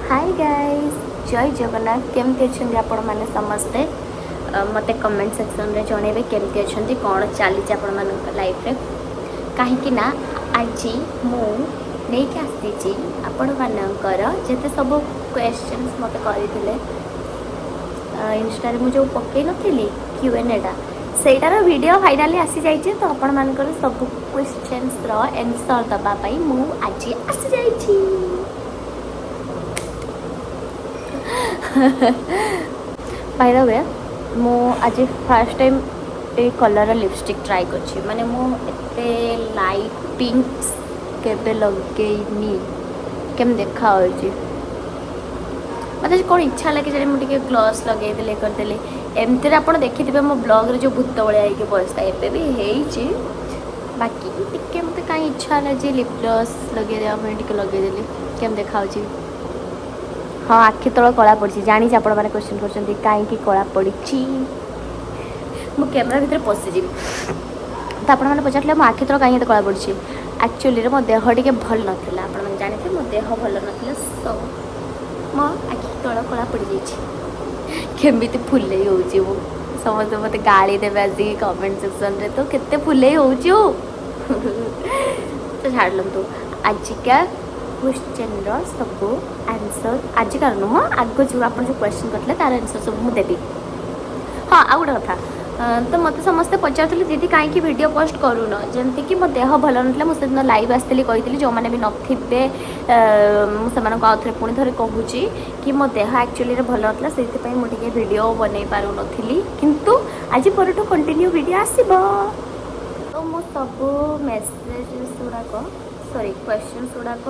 Hi guys जय जगन्नाथ केमती अच्छे आपण मैंने समस्ते मते कमेंट सेक्शन रे जणेबे केमती अच्छे कौन चली आपण मान लाइफ रे कहीं ना आज मु नहीं आसी आपण मानकर जिते सब क्वेश्चंस मते करते इंस्टा रे मुझे पकई नी Q&A सेटार वीडियो फाइनाली आसी जाइए तो आपण मानकर सब क्वेश्चंस रो आंसर दबा पाई मु आज आसी जाइए बाय द वे मु आज फर्स्ट टाइम ए कलर लिपस्टिक ट्राई कर माने मु एते लाइट पिंक केबे लगेनी केम देखा होची मतलब कौन इच्छा लगे जे मुझे ग्लस लगे देले कर देले एमती आपन देखिथिबे मो ब्लॉग रे जो भूत बळिया आइके बसता एबे भी हेइची बाकी टिके मते काई इच्छा ला जे लिप ग्लस लगे दे हम टिके लगे देले केम देखा होची हाँ आखि तल कला पड़ी जानी आप क्वेश्चन कर कहीं कला पड़ी मु कैमेरा भितर पशिजी तो आप पचारे मो आखि तल कहीं कला पड़ी एक्चुअली मो देह टे भल नाला आप जानते मो देह भल ना सो मो आखि तल कला पड़ जामी फुले हो समस्त मत गाड़ी देवे आज कमेंट सेक्शन रे तो केते फुले हो तो छाड़ लंतु आजिका क्वेश्चन सब आंसर आज कार नुह आग जो आप क्वेश्चन करते तार आंसर सब मुझे देवी हाँ आ गोटे कथा तो मत समस्ते पचार दीदी कहीं वीडियो पोस्ट करून जमती कि मो देह भल ना मुझे लाइव आसती कही जो मैंने भी नथिबे मुझे आउ थे पुणी थे कहूँ कि मो देह एक्चुअली भल ना से मुझे वीडियो बन पार नी किंतु आज पर कंटिन्यू वीडियो आसब तो मो सब मेसेज गुड़ाक सॉरी क्वेश्चन गुड़ाक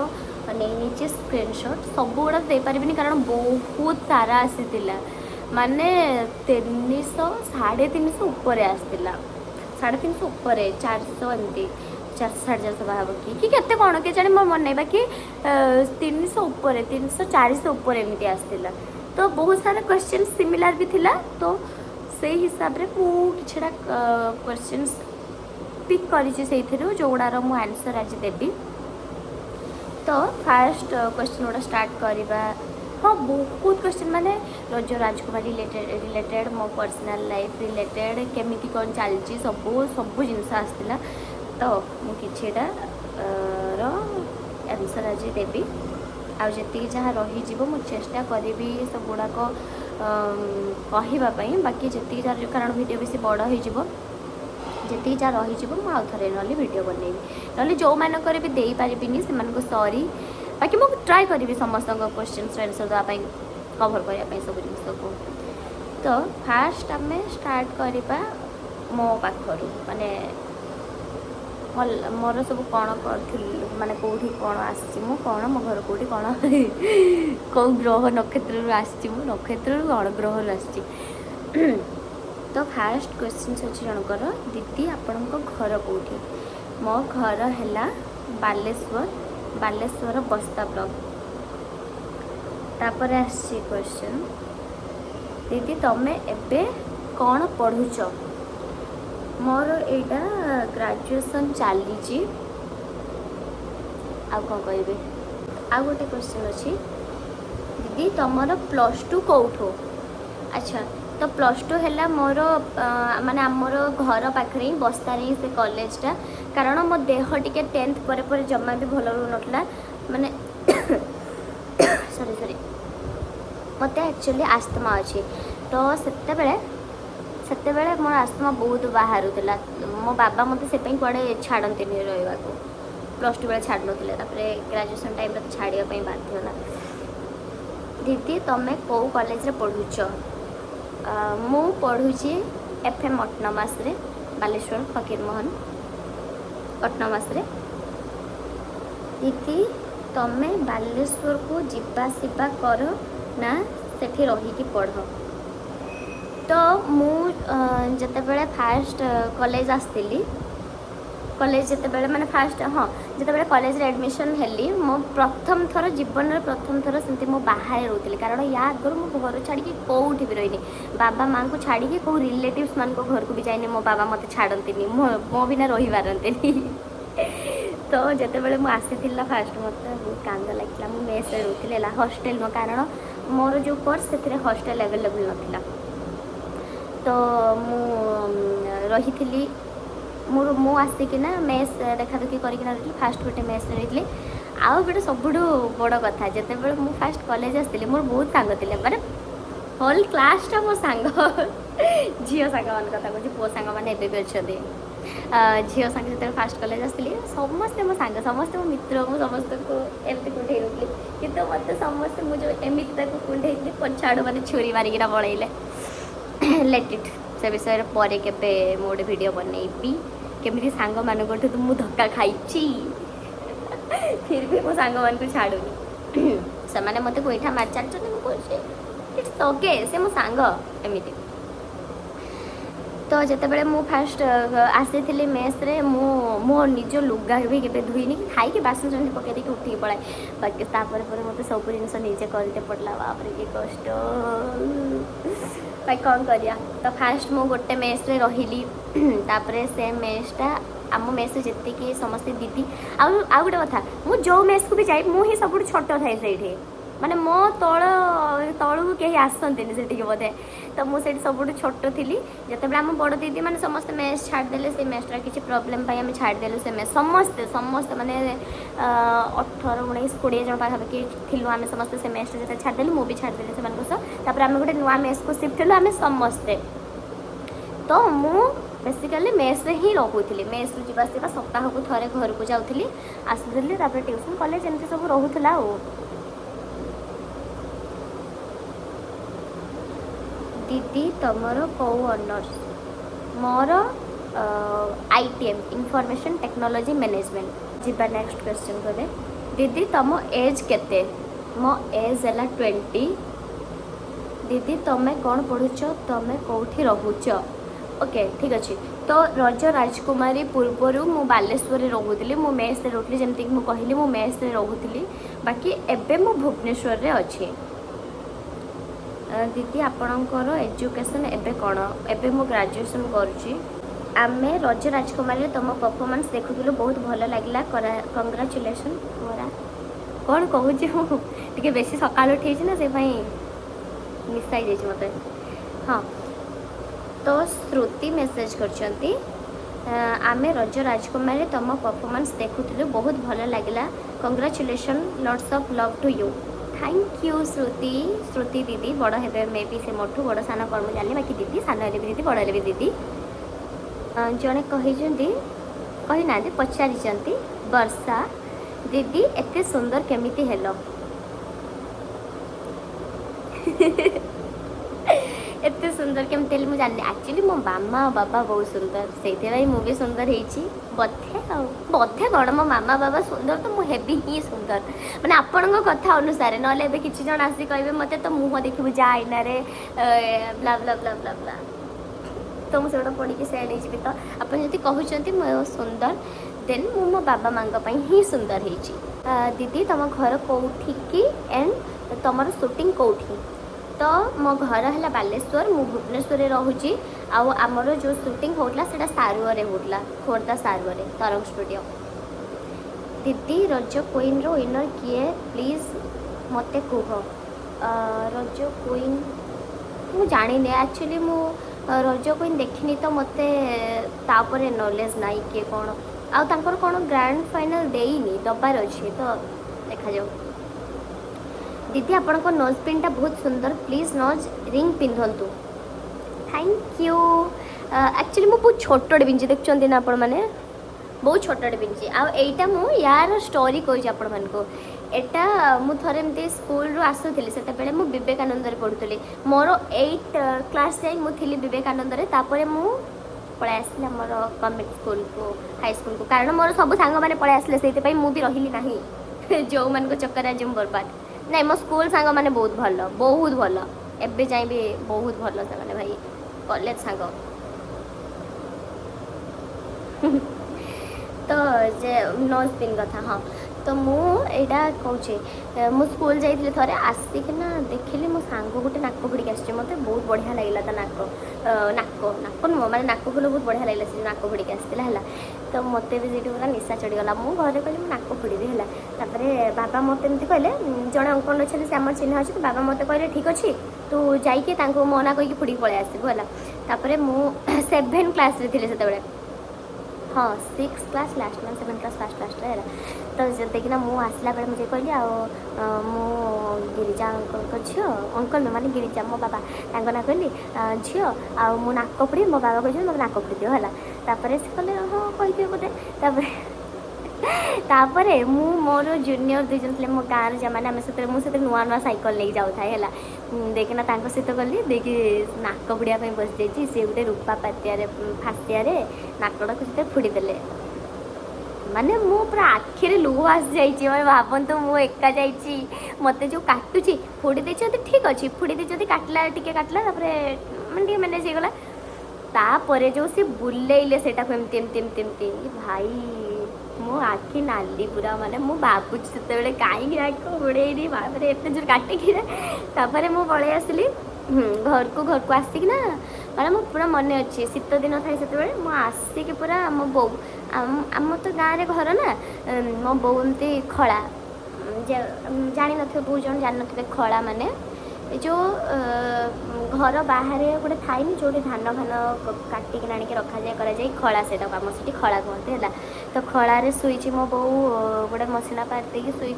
नहीं स्क्रीनशॉट सब गुड़ा दे पारिबिनी कारण बहुत सारा आसीला माने 300 350 ऊपर आसला 350 ऊपर 400 एमती 400 450 भाव कि केते कौन के जाने मोर मन नहीं बाकी 300 ऊपर 300 400 ऊपर एमती आसला तो बहुत सारा क्वेश्चन सिमिलर भी थिला तो से हिसाब रे मु किछड़ा क्वेश्चंस पिक करिछि सेथिरु जोडार मु आंसर आज देबी तो फास्ट क्वेश्चन गोटा स्टार्ट करवा हाँ बहुत क्वेश्चन माने रज राजकुमार रिलेटेड मो पर्सनल लाइफ रिलेटेड केमिति कौन चलची सब सब जिनस आसला तो मुझेटा आंसर आज देवी आती जहाँ रही मुझे चेष्टा करी सब गुड़ाक कहवाई बाकी जी कारण वीडियो बेसी बड़ हो जी जहाँ रही आउ थे ना वीडियो बनैबी ना जो मानक भी दे पारिनी से सॉरी बाकी मुझे ट्राई करी समस्त क्वेश्चन आंसर देवाई कभर करने सब जिन को तो फास्ट आम स्टार्ट करवा मो पाखर माने मोर सब कौन कर माने कौटी कौन आसी कौन मो घर कौटी कौन कौ ग्रह नक्षत्र आसी नक्षत्र कौन ग्रह आसी तो फास्ट क्वेश्चन अच्छी जनकर दीदी आपण घर कौटी मो घर है बालेश्वर बस्ता ब्लॉक तापर आसी क्वेश्चन दीदी तमे एबे कौन पढ़ुच मोर एटा ग्रेजुएशन चली आ कौन कहे आ गोटे क्वेश्चन अच्छी दीदी तुमर +2 कौठो अच्छा तो +2 है मोर माने आमर घर पाखे ही बस्तार ही से कॉलेजटा कारण मो देह टिके 10th पर जमा भी भल रोना माने सॉरी सॉरी मत एक्चुअली आस्थमा अच्छी तो सेते बेले मोर आस्थमा बहुत बाहर मो बाबा मत से कड़े छाड़ती रहा +2 बेले छाड़ ना ग्रेजुएशन टाइम तो छाड़ापी बाध्य ना दीदी तुम कौ कॉलेज पढ़ुच मु पढ़ुची FM ऑटोनोमस रे बालेश्वर फकीर मोहन ऑटोनोमस रे दीदी तमे बालेश्वर को जीवासीवा कर ना सेठी रही की पढ़ तो मु जते बेले फास्ट कॉलेज आसती कॉलेज जिते बेले माने फास्ट हाँ जिते बेले कॉलेज रे एडमिशन हेली मो प्रथम थर जीवन में प्रथम थर सेमती मो बाहर रोली कारण या आगर मो घर छाड़ी कौटी भी रही बाबा माँ को छाड़ी कौ रिलेटिव्स मान को घर को भी जाइनी मो बाबा मत छाड़ती मो बिना रही पारती तो ଯେତେବେଳେ ମୁଁ ଆସିଥିଲି ଫାଷ୍ଟ ମୋତେ ବହୁତ କାନ୍ଦ ଲାଗିଥିଲା। ମୁଁ ମେସ୍ରେ ରହୁଥିଲି ହେଲା, ହଷ୍ଟେଲ ନୁହଁ, କାରଣ ମୋର ଯେଉଁ କୋର୍ସ ସେଥିରେ ହଷ୍ଟେଲ ଆଭେଲେବୁଲ୍ ନଥିଲା। ତ ମୁଁ ରହିଥିଲି, ମୁଁ ଆସିକିନା ମେସ୍ ଦେଖାଦେଖି କରିକିନା ରହିଥିଲି। ଫାଷ୍ଟ ଗୋଟେ ମେସ୍ରେ ରହିଥିଲି। ଆଉ ଗୋଟେ ସବୁଠୁ ବଡ଼ କଥା, ଯେତେବେଳେ ମୁଁ ଫାଷ୍ଟ କଲେଜ ଆସିଥିଲି ମୋର ବହୁତ ସାଙ୍ଗ ଥିଲେ, ମାନେ ହୋଲ୍ କ୍ଲାସ୍ଟା ମୋ ସାଙ୍ଗ। ଝିଅ ସାଙ୍ଗମାନଙ୍କ କଥା କହୁଛି, ପୁଅ ସାଙ୍ଗମାନେ ଏବେ ବି ଅଛନ୍ତି। ଝିଅ ସାଙ୍ଗ ଯେତେବେଳେ ଫାଷ୍ଟ କଲେଜ ଆସିଥିଲି ସମସ୍ତେ ମୋ ସାଙ୍ଗ, ସମସ୍ତେ ମୋ ମିତ୍ର, ମୁଁ ସମସ୍ତଙ୍କୁ ଏମିତି କୁଣ୍ଢେଇ ଦେଉଥିଲି। କିନ୍ତୁ ମୋତେ ସମସ୍ତେ ମୁଁ ଯେଉଁ ଏମିତି ତାକୁ କୁଣ୍ଢେଇଥିଲି ପଛଆଡ଼ୁ ମାନେ ଛୁରୀ ମାରିକିନା ପଳେଇଲେ। ଲେଟ୍ ଇଟ୍, ସେ ବିଷୟରେ ପରେ କେବେ ମୁଁ ଗୋଟେ ଭିଡ଼ିଓ ବନେଇବି, କେମିତି ସାଙ୍ଗମାନଙ୍କଠୁ ମୁଁ ଧକ୍କା ଖାଇଛି। ଫିର୍ ବି ମୋ ସାଙ୍ଗମାନଙ୍କୁ ଛାଡ଼ୁନି। ସେମାନେ ମୋତେ ଗୋଇଠା ମାରି ଚାଲିଛନ୍ତି, ମୁଁ କହୁଛି ଇଟ୍ସ ଓକେ, ସେ ମୋ ସାଙ୍ଗ ଏମିତି। ତ ଯେତେବେଳେ ମୁଁ ଫାଷ୍ଟ ଆସିଥିଲି ମେସ୍ରେ, ମୁଁ ମୋ ନିଜ ଲୁଗା ବି କେବେ ଧୋଇନି, ଖାଇକି ବାସନ ସେମିତି ପକାଇ ଦେଇକି ଉଠିକି ପଳାଏ। ବାକି ତାପରେ ପରେ ମୋତେ ସବୁ ଜିନିଷ ନିଜେ କରିତେ ପଡ଼ିଲା। ବାପରେ କି କଷ୍ଟ, ଭାଇ କ'ଣ କରିବା। ତ ଫାଷ୍ଟ ମୁଁ ଗୋଟେ ମେସ୍ରେ ରହିଲି। ତାପରେ ସେ ମେସ୍ଟା, ଆମ ମେସ୍ରେ ଯେତିକି ସମସ୍ତେ ଦିଦି, ଆଉ ଗୋଟେ କଥା, ମୁଁ ଯେଉଁ ମେସ୍କୁ ବି ଯାଇ ମୁଁ ହିଁ ସବୁଠୁ ଛୋଟ ଥାଏ ସେଇଠି, ମାନେ ମୋ ତଳକୁ କେହି ଆସନ୍ତିନି ସେଠିକି ବୋଧେ। ତ ମୁଁ ସେଇଠି ସବୁଠୁ ଛୋଟ ଥିଲି। ଯେତେବେଳେ ଆମ ବଡ଼ ଦିଦି ମାନେ ସମସ୍ତେ ମେସ୍ ଛାଡ଼ିଦେଲେ, ସେ ମେସ୍ଟା କିଛି ପ୍ରୋବ୍ଲେମ୍ ପାଇଁ ଆମେ ଛାଡ଼ିଦେଲୁ ସେ ମେସ୍। ସମସ୍ତେ ମାନେ 18, 19, 20 ଜଣ ପାଖାପାଖି ଥିଲୁ ଆମେ ସମସ୍ତେ। ସେ ମେସ୍ଟା ଯେତେବେଳେ ଛାଡ଼ିଦେଲୁ ମୁଁ ବି ଛାଡ଼ିଦେଲି ସେମାନଙ୍କ ସହ। ତାପରେ ଆମେ ଗୋଟେ ନୂଆ ମେସ୍କୁ ସିଫ୍ଟ ହେଲୁ ଆମେ ସମସ୍ତେ। ତ ମୁଁ ବେସିକାଲି ମେସ୍ରେ ହିଁ ରହୁଥିଲି। ମେସ୍ରୁ ଯିବା ଆସିବା, ସପ୍ତାହକୁ ଥରେ ଘରକୁ ଯାଉଥିଲି, ଆସୁଥିଲି, ତାପରେ ଟ୍ୟୁସନ୍ କଲେଜ ଏମିତି ସବୁ ରହୁଥିଲା ଆଉ। ଦିଦି ତମର କେଉଁ ଅନର୍ସ? ମୋର ITM, ଇନଫର୍ମେସନ୍ ଟେକ୍ନୋଲୋଜି ମ୍ୟାନେଜମେଣ୍ଟ। ଯିବା ନେକ୍ସଟ କ୍ୱେଶ୍ଚନ୍ କରେ। ଦିଦି ତମ ଏଜ୍ କେତେ? ମୋ ଏଜ୍ ହେଲା 20। ଦିଦି ତମେ କ'ଣ ପଢ଼ୁଛ? ତମେ କେଉଁଠି ରହୁଛ? ଓକେ, ଠିକ୍ ଅଛି। ତ ରଜ ରାଜକୁମାରୀ ପୂର୍ବରୁ ମୁଁ ବାଲେଶ୍ୱରରେ ରହୁଥିଲି, ମୁଁ ମେସ୍ରେ ରହୁଥିଲି। ଯେମିତିକି ମୁଁ କହିଲି ମୁଁ ମେସ୍ରେ ରହୁଥିଲି, ବାକି ଏବେ ମୁଁ ଭୁବନେଶ୍ୱରରେ ଅଛି। ଦିଦି ଆପଣଙ୍କର ଏଜୁକେସନ୍ ଏବେ କ'ଣ? ଏବେ ମୁଁ ଗ୍ରାଜୁଏସନ୍ କରୁଛି। ଆମେ ରଜ ରାଜକୁମାରୀରେ ତୁମ ପରଫର୍ମାନ୍ସ ଦେଖୁଥିଲୁ, ବହୁତ ଭଲ ଲାଗିଲା, କଂଗ୍ରାଚୁଲେସନ୍। କ'ଣ କହୁଛି ମୁଁ ଟିକେ ବେଶୀ ସକାଳୁ ଉଠେଇଛି ନା, ସେପାଇଁ ମିସ୍ ହେଇଯାଇଛି ମୋତେ। ହଁ, ତ ଶ୍ରୁତି ମେସେଜ୍ କରିଛନ୍ତି, ଆମେ ରଜ ରାଜକୁମାରୀରେ ତୁମ ପରଫର୍ମାନ୍ସ ଦେଖୁଥିଲୁ, ବହୁତ ଭଲ ଲାଗିଲା, congratulation, lots of love to you. Thank you Shruti didi, बड़ हे मे भी से मोठू बड़ सान कौन मुझे जानी, बाकी दीदी सान हेल्ले भी दीदी, बड़ हेल्ले भी दीदी। जड़े कही ना पचारि वर्षा दीदी एते सुंदर केमिति हेलो? एते सुंदर केमती मुझे जानी। एक्चुअली मो मामा बाबा बहुत सुंदर, से मुझे सुंदर होती बोधे कौन मो मामा बाबा सुंदर तो मुझे ही सुंदर, मैंने आपण कथा अनुसार ना किसी जन आसी कहे मत तो मुह देखू जा आईना ब्ला ब्ला ब्ला ब्ला ब्ला, तो मुझे पढ़ी से नहीं। तो आप कहते मो सुंदर देन मो बाबा माँ ही सुंदर होती। दीदी तुम घर कौटिकी एंड तुम शूटिंग कौटी? तो मो घर है बालेश्वर, मु भुवनेश्वर रोची। आमर जो शूटिंग होता से सारुआरे होता, खोर्धा सारुआरे तरंग स्टूडियो। दीदी रज क्वीन रो विनर किए प्लीज मते कह? रज क्वीन मु जानी, एक्चुअली मु रज क्वीन देखनी, तो मते तापर नॉलेज नाई किए कौन आर कौन ग्रैंड फाइनल देनी दबार अच्छे, तो देखा जाओ। दीदी आपण को नोज पिनटा बहुत सुंदर, प्लीज नोज रिंग पिंधतु। Thank you. एक्चुअली मु बहुत छोटे पिंची देखुं ना आपण मैंने, बहुत छोटे पिंची। आईटा मु यार स्टोरी कही आपण मानको। एटा मु थरे एमती स्कूल रू आसुथली, सेते बेले मु विवेकानंद रे पढुथली। मोर 8 क्लास जाई मु थिली विवेकानंद रे, तापरे मु पळे आसले हमर कॉन्वेंट स्कूल को, हाई स्कूल को, कारण मोर सब सांग माने पळे आसले, सेते पई मु भी रहिली नाही। जो मन को चक्कर आज मु बर्बाद नहीं। मो स्कूल सांग माने बहुत भल, बहुत भल, एबे जाई भी बहुत भल से माने भाई कॉलेज सांग। तो जे नोज पिन कथा, हाँ, तो मुझा कहे मु स्कूल जाइए थे आसिकिना देखिली मो सांग गोटे नाक फिड़की आस मत बहुत बढ़िया लगे ता नाक नाक नाक नुह मैंने नाक फुल बहुत बढ़िया लगे से नाक फिड़की आसाला है तो मत भी जी पूरा निशा चढ़ीगला मु घर कहली नाक फिड़ी है बाबा मत एमती कहले जड़े अंकल अच्छे से आम चिन्ह अच्छे बाबा मत कहले ठीक अच्छे तू जाइए मना कहीकि फिड़ी पलि आसबू है मुझे 7 क्लास रे से हाँ 6 क्लास लास्ट में 7 क्लास फास्ट है तो देखना मुझे आसला बेले मुझे कहली मु गिरिजा अंकल झील अंकल माने गिरिजा मो बाबा ना कहली झील आ नाक फिड़ी मो बाबा कहते मतलब नाक फिड़ी दियो है से कहले हाँ कही बोधे तापर मु मोर जूनियर 2 जन थे मो गाँव जमाने मुझे नुआ नुआ सैकल नहीं जाऊँ है देखना सहित गली देखी नाक फिड़ापी बस जाइए सी गोटे रूपा पातिया फासिया नाकटा को फुड़ीदे माने मु पूरा आखिरे लुह आसी जाइए भावतु मुझे एका जाइए मत जो काटुची फोड़ी देते ठीक अच्छे फोड़ी देते काटला टे काटला मैंने मैनेज होगला तापर जो सी बुलेइले से एमती भाई मो आखि नाली पूरा माने मु बाबुची से कहीं आँख बुड़ेनी बाप रे एत जोर काटिकी तापर मु पलि आसली घर को आसिक ना माने मो पूरा मन अच्छे शीत दिन थाए से मु आसिक पूरा मो बो आम तो गाँव घर ना मो बो एमती खड़ा जानी न बहुत जन जान न खड़ा माने जो घर बाहर गोटे थाए जो धान फान काटिक आनिक रखा जाए करा जाए खड़ा से आम से खड़ा कहते है तो खड़े शुई मो बो गोटे मसिना पार शुई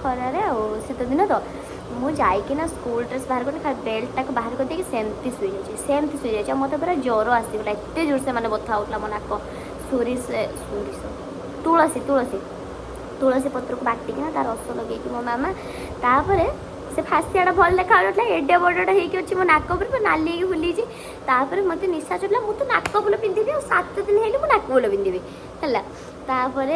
खरारे शीत दिन तो मुझे स्कूल ड्रेस बाहर कर बेल्टा को बाहर करदे सेमती शुई जाए मत पूरा ज्वर आसगला एत जोर से मैंने बथा होता मो नाक सोरिष तुलसी तुलसी तुलसी पत्र को बाटिकिना तार रस लगे मो मामा तापर से फासियाटा भल देखा एडे बड़टा होगी मो नाक पर नाली फुली तापर मत निशा चढ़ला मुझे नाक फुल पिंधि और 7 दिन है नाक फुल पिंधि है तापर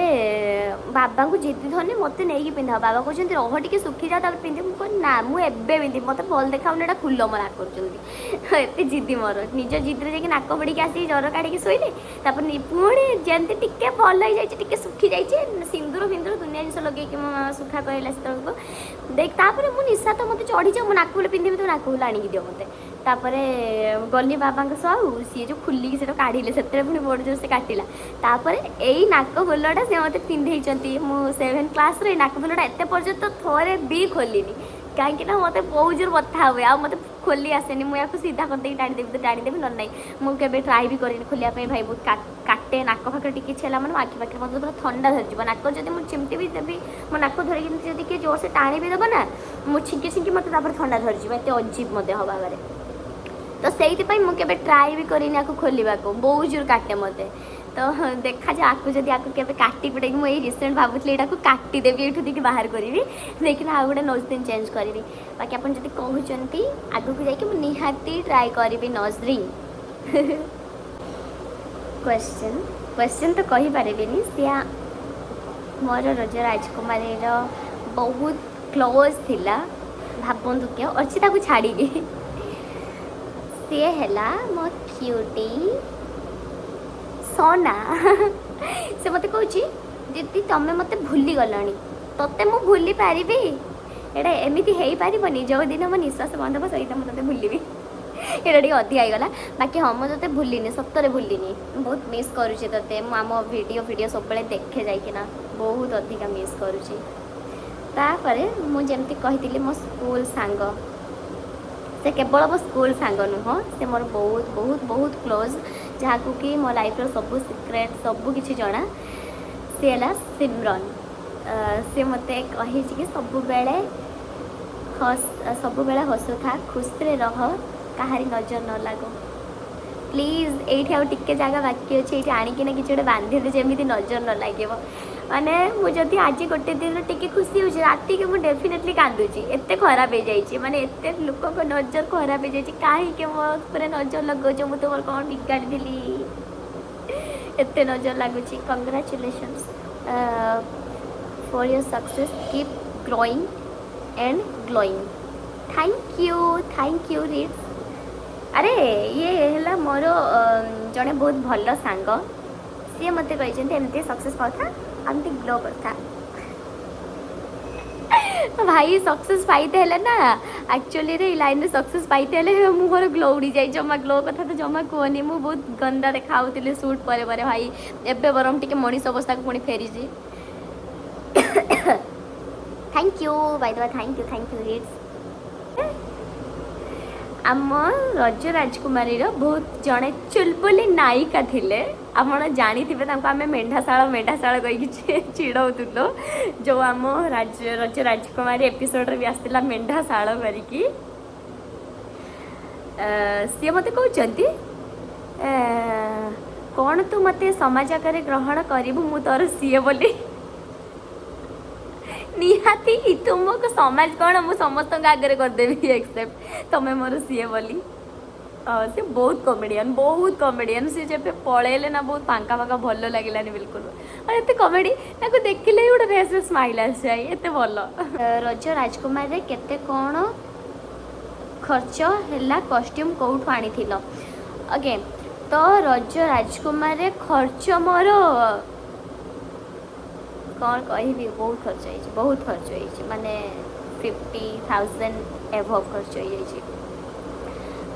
बाबा को जिद्दी धरनी मत नहीं पिंधा बाबा कहते रह टे सुखी जाओ पिंधि ना मुझे पिंधि मत भल देखा खुल मना कर जिद्दी मोर निज जिद्रे जाकि नाक फिड़ी आसी ज्वर काढ़ी शोले पुणी जमी टे भल हो जाए सुखी जाइए सिंदूर फिंदूर दुनिया जिन लगे सुखा कहला से देख मुझे निशा तो मत चढ़ी जाओ नाक फुल पिंधि तो नाक फुल आणिक दियो मत तापर गली बाबा सह सी जो खुलिकी से काढ़िले से पुणी बड़ जोर से काटिला तापर यही नाक फुलटा से मत पिंधे मु 7 क्लास रे नाक फुलटा एत पर्यंत थोड़े भी खोलिनी कहीं मत बहुत जोर बता हुए आ मत खोली आसेनी मुझे सीधा करदे टाणीदेवी तो टाणीदेवी ना ना मुझे ट्राए भी करें खोलिया भाई बहुत काटे नाक फाक टी छेला मैंने आखि पाखे मतलब पूरा ठंडा धरज नाक जब मुझे चिमटी भी देवी मो नाक धरिकी किए जोर से टाणी भी देव ना मुझे छिंकी छिंकी मत ठंडा धरज एत अजीब मत हवा तो से मुझे ट्राए भी करें खोलने को बहुत जोर काटे मत तो देखा जाए आपको जब आपको केवे काटी पिटाई मुझे रिसेंट भावुली यहाँ काटिदेवी ये देखिए बाहर करी देखना आ गए नोज दिन चेंज करी बाकी आप कहते आग को जाकि निहाती ट्राए करी नजरिंग क्वेश्चन क्वेश्चन तो कहींपारे सी मोर रज राजकुमारी बहुत क्लोज थिला भावतु क्या अच्छी छाड़ी सी है मो क्यूटी सोना से मत कह दीदी तुम्हें मत भूली गलनी तोते मु भूली पारि एटा एमती हो पारनी जो दिन मो निश्वास बंद हम सही मुझे भूलि ये अधिक होगला बाकी हाँ मुझे भूलिनी सतरे भूलिनी बहुत मिस करुचे ते आम वीडियो सब देखे जाइना बहुत अधिक मिस करुचे तापर मुझे कही मो स्कूल सांग से केवल मो स्कूल सांग नुह से मोर बहुत बहुत बहुत क्लोज जहाँ को कि मो लाइफ सब सिक्रेट सब किसी जना सी है सिमरन से मत कही कि सब बेले हसुथा खुशी रह कहारी नजर न लगो प्लीज ये आउ टे जगह बाकी अच्छे ये आणिकिना कि बांधि दे जमी नजर न लगे माने मुझे आज गोटे दिन टे खुशी हो राति के मुझे डेफिनेटली कांदुची एत खराब हो जाए माने एत लोक नजर खराब हो जाए कहीं मो पूरा नजर लगो मुझे तुम कौन बिगाड़ी एत नजर लगुच congratulations for your success keep growing and glowing thank you रिट्स अरे ये है मोर जड़े बहुत भल सांग सी मत कहते एमती सक्सेस करता एमती ग्लो करता भाई सक्सेस पाइते हेले ना एक्चुअली रे लाइन रे सक्सेस पाइते हेले मुहर ग्लो उड़ी जाए जमा ग्लो कथा तो जमा कहनी मु बहुत गंदा देखाउଥିଲି शूट ପରେ ପରେ भाई एबे बरम टिके मनीष अवस्था को पुणी फेरीची thank you by the way thank you हिट्स आम रज राजकुमारी बहुत जड़े चुलबुली नायिका थिले आपण जानी थे आम मेढ़ाशाल कहीकि चिड़ौलु जो आम रज राजकुमारी एपिसोड भी आसला मेढ़ाशाल करिकी सी मत कहते कौन तू मत समाज आकार ग्रहण करू मु तोर सीए बोली निहाती तुमको समाज कौन मु समस्त आगे करदेवी एक्सेप्ट तुम्हें मोर सीए बोली से बहुत कमेडियन सी जब पलैले ना बहुत फांका फांका भल लगे बिल्कुल और एत कमेडी देखिले गोटे फेस स्माइल आस जाए एत भल रज राजकुमार रे केते कौन खर्च है कॉस्ट्यूम कौटू आनी ओके तो रज राजकुमार रे खर्च मोर कौन कहि बहुत खर्च हो माने 50,000 एभव खर्च हो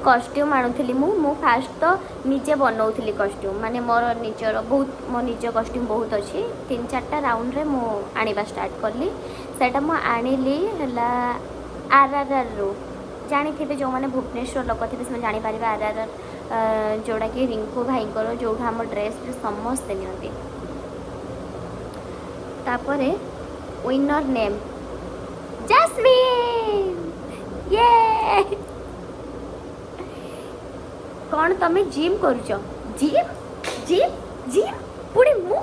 कॉस्ट्यूम आणुली मु फास्ट तो निजे बनाऊली कॉस्ट्यूम माने मोर निजर बहुत मो निज कॉस्ट्यूम बहुत अच्छी 3-4टा राउंड रे मु आनिबा स्टार्ट करली सेटा मु आनिली हला आरआरआर रो जानी थे जो मैंने भुवनेश्वर लोक थे से जानी पारे आरआरआर जोड़ा कि रिंकू भाई जो आम ड्रेस समस्ते नियंती तापरे विनर नेम जैस्मिन ये कौन तमे जिम करूच जिम जिम जिम पुणी मु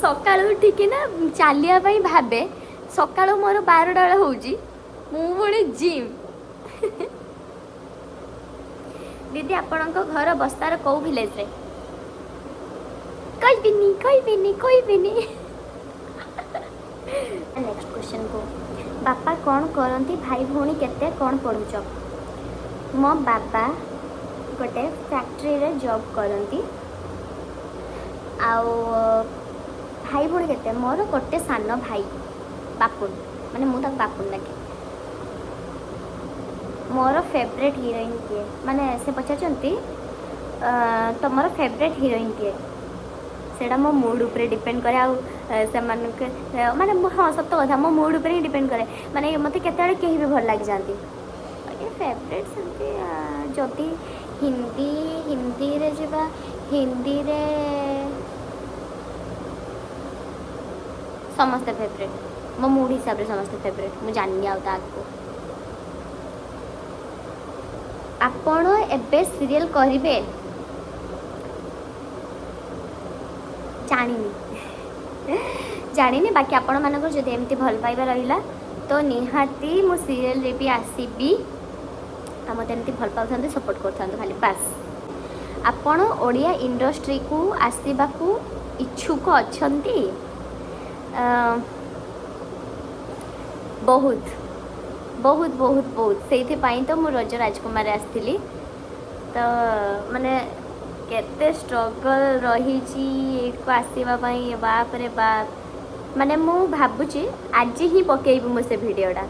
सकाळ उठिकी ना चलिया भावे सकाळ मोर 12टा बेला होउची मु पुणी जिम दीदी आपणक घर बस्तार कौ विलेज रे कोई भी नहीं नेक्स्ट क्वेश्चन को बापा कौन करती भाई भौणी केते कौन पढ़ुच मो बापा गोटे फैक्ट्री रे जॉब करती आउ भाई भौणी केते मोर गोटे सान भाई बापुन माने मु तक बापुन लगे मोर फेवरेट हीरोइन किए माने से पचारती तुमर फेवरेट हीरोइन किए सेटा मो मूड उपरे डिपेंड करे आ से माने हाँ सत कथा मो मूड उपरे ही डिपेंड करे माने मते केते कहीं भी भल लग जाती फेवरेट सेमती जदि हिंदी रे जिबा हिंदी रे समस्त फेवरेट मो मूड हिसाब रे समस्त फेवरेट मु जानि आउ ताको आपण एबे सीरियल करिवे जानी बाकी आपण मानक जदि एमती भल पाइबा रहिला तो निहाती मो सीरियल रे भी आसीबी आ मते एमती भल पाउथांते सपोर्ट करथांते खाली बस आपण ओडिया इंडस्ट्री को आसीबा को इच्छुक अछंती बहुत बहुत बहुत बहुत से तो मु रज राजकुमार आसती तो माने केते स्ट्रगल रही आसवा बाप रे बाप माने मु भाबुची आज ही पकेबी मो से भिडियोटा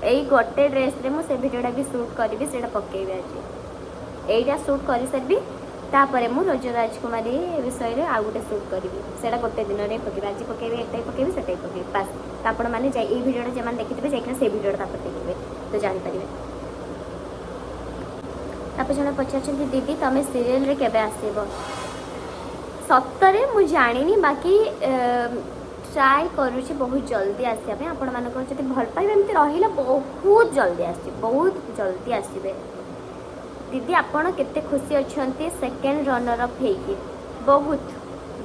यही गोटे ड्रेस रे मु से भिडियोटा भी शूट करी से पकेबी आज यहीटा शूट कर सारी तापर मु रज राजकुमारी विषय रे आ गोटे शूट करी से गोटे दिन में पकेबी आज पकेबी एटाई पकेबी सेटाई पकेबी बास आपण मैंने ये भिडियोटा जो देखिथे जाइए से भिडियोटा देखिए तो जानीपारे तापर जन पचार दीदी तुम सीरियल रे केबे आसीबो सतरे मु जानिनी बाकी ट्राए करुँची बहुत जल्दी आसपा आपण मानक जब भल पाइबे एमती रहिला बहुत जल्दी आसबे दीदी आपण केते खुशी अछंती सेकेंड रनर अप हेकी बहुत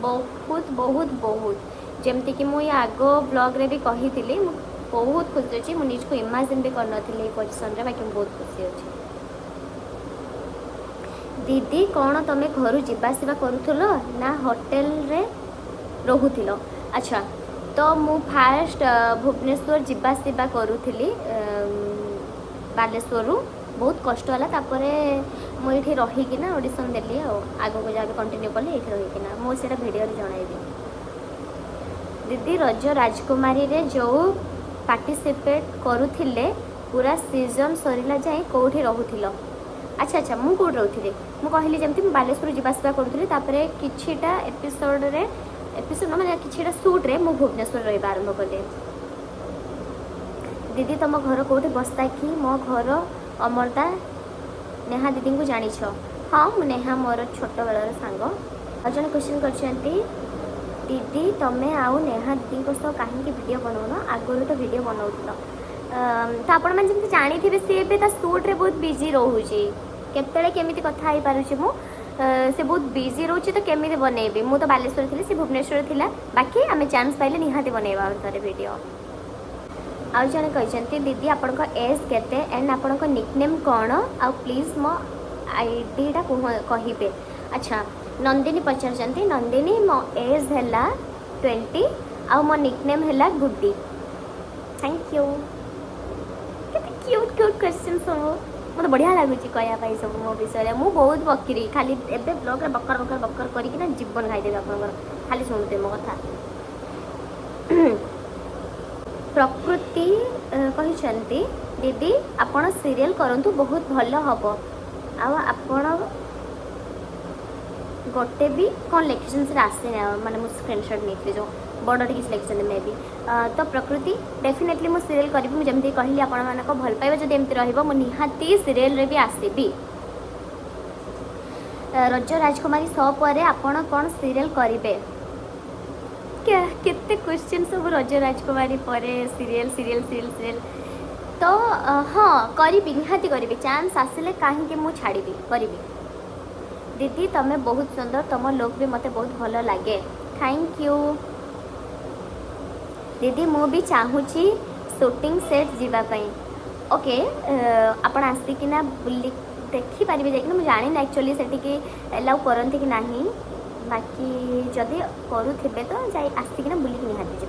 बहुत बहुत बहुत जमती कि मुझे आग ब्लॉग रे भी कही बहुत खुशी अच्छी मुझे निजको इमेजिन भी करन पोजिशन रे बाकी बहुत खुशी अच्छी दीदी कौन तुम घर जावासवा करूल ना होटेल रे रोहुथिल अच्छा तो मु फास्ट भुवनेश्वर जावासवा करूली बालेश्वर बहुत कष्ट है तापर मुझे रहीकिना ऑडिशन देली आग को जहाँ कंटिन्यू कली ये रहीकिना मुझे भिडियो जनइबी दीदी रज राजकुमारी रे जो पार्टिसिपेट करुथिले पूरा सीजन सरिला जाए कौटी रहूथिल अच्छा अच्छा मु कौट रोथि मु कहली जमती मु बालेश्वर जीवासवा करूथली तापरे किछिटा एपिसोड माने किछिटा शूट रे मु भुवनेश्वर रहिबा आरंभ करले दीदी तुम घर कौटे बस्ता कि मो घर अमरता नेहा दीदी को जानी हाँ मु नेहा मोर छोट बेलर सांग और जन क्वेश्चन करछंती दीदी तमें आउ नेहा दीदी सह कहीं वीडियो बनाऊन आगुरी तो वीडियो बनाऊल तो आपण मैंने जमी जानी सी भी सुट्रे बहुत बिजी रोचे केतले केमी कथा हो पारे मु से बहुत बिजी रोचे तो केमी बनैबी मु तो बालेश्वर थी सी भुवनेश्वर थिला बाकी आम चान्स पाइले निहाती बनैबा थे वीडियो आउ जन कहते दीदी आपण एज केते एंड आपण निकनेम कौन आ प्लीज मो आईडीटा कहे अच्छा नंदिनी पचारचंती नंदिनी मो एज है 20 आ मो निकनेम है गुड्डी थैंक यू केते क्यूट क्यूट क्वेश्चन सब मत बढ़िया लगुच कहवाई सब मो विषय मु बहुत बकरी खाली एबे ब्लॉग रे बकर बकर बकर करके जीवन खाईदेवी आप खाली शुणुते मो कथा प्रकृति कहते दीदी आपण सीरियल करंतु बहुत भल हम आपण गोटे भी कौन लिखिन से आसे माने मु स्क्रीनशॉट नहीं जो बड़े किसी लिखिं मे भी तो प्रकृति डेफिनेटली मु सीरियल करी मुझे जमी कहली आपण मानक भल पाइबा जब एमती रहिबो मु निहाती सीरियल रे भी आसीबी रज राजकुमारी सो परे आपण कौन सीरियल करिवे क्या केते क्वेश्चन सब रज राजकुमारी परे सीरियल सीरियल सीरियल सीरियल तो हाँ करी निहाती करी चांस आसिले कहीं मु छाड़ी करी दीदी तमे बहुत सुंदर तुम लोग भी मते बहुत भल लगे थैंक यू दीदी मु भी चाहूँगी शूटिंग सेट जीवाई ओके आपण आसिकिना बुली देखी पारे जाकि मुझे जानी ना एक्चुअली से एलाउ करती कि नहीं बाकी जदि करुवे तो जाए आसिकिना बुलिक निहाती जी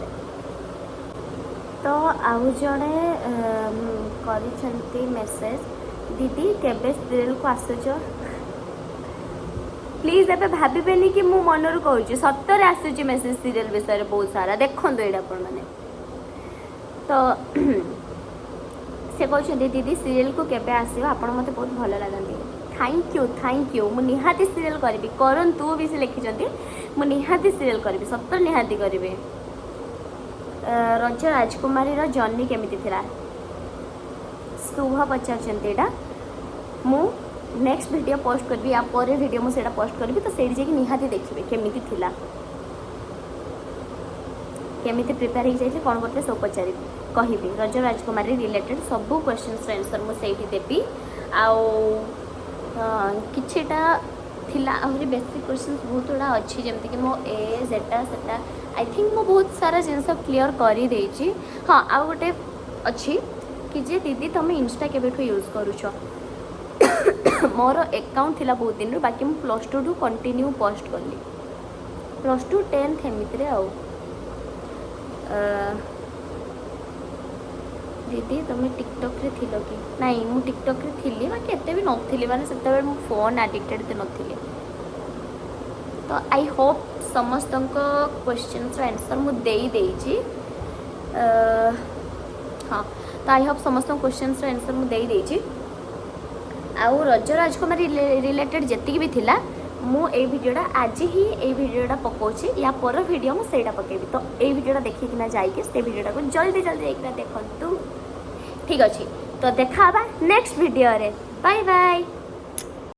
तो आउ जड़े कर मेसेज दीदी केबे सीरियल को आसुच प्लीज एबे भाबिबेनी कि मु मनर कहूँ सतरे आसूची मेसेज सीरियल विषय बहुत सारा देखो ये आपण मैंने तो से कहते दीदी सीरियल को केबे आसो आप मत बहुत भल लगती थैंक यू मु निहाती सीरियल करी करंतु भी से लिखिं मु निहाती सीरियल करी सतर निहाती करी रज राजकुमारी जर्नी केमिति थिला शुभ पचार मु नेक्स्ट वीडियो पोस्ट करी या पर वीडियो मुझे पोस्ट करी तो सही जाकि निहाती देखिए केमिति थिला केमिति प्रिपेयर हो जाए कौन करते सब पचारि कहि रज राजकुमारी रिलेटेड सब क्वेश्चन आंसर मुझे देवी आउ किछिटा थिला आहरी बेसिक क्वेश्चन बहुत गुड़ा अच्छी जमती कि मो एज एटा सेटा आई थिंक मो बहुत सारा जिनस क्लीयर कर देछि हाँ आ गोटे अच्छी कि जे दीदी तुम इंस्टा केबेठु यूज करूछ मोर अकाउंट थिला बहुत दिन बाकी मु +2 टू कंटिन्यू पोस्ट कली +2 10th एमिति आउ दीदी तुम टिकटॉक रे थिलो कि नहीं मु टिकटॉक रे थिली बाकी एते भी नथिली माने सेते बेले मु फोन एडिक्टेड ते नथिली तो आई होप समस्त क्वेश्चन आंसर मु देई देइची हाँ तो आई होप समस्त क्वेश्चन आंसर मु देई देइची आउ रज राजकुमारी रिलेटेड जी भी थिला मु ए वीडियोटा आज ही ए वीडियोटा पकाउछि या पर वीडियो मु सेटा पकेबी तो ए वीडियोटा देखिकिना जाइके से वीडियोटा को जल्दी जल्दी देखना देखंतु ठीक अछि तो देखा नेक्स्ट वीडियो रे बाय बाय।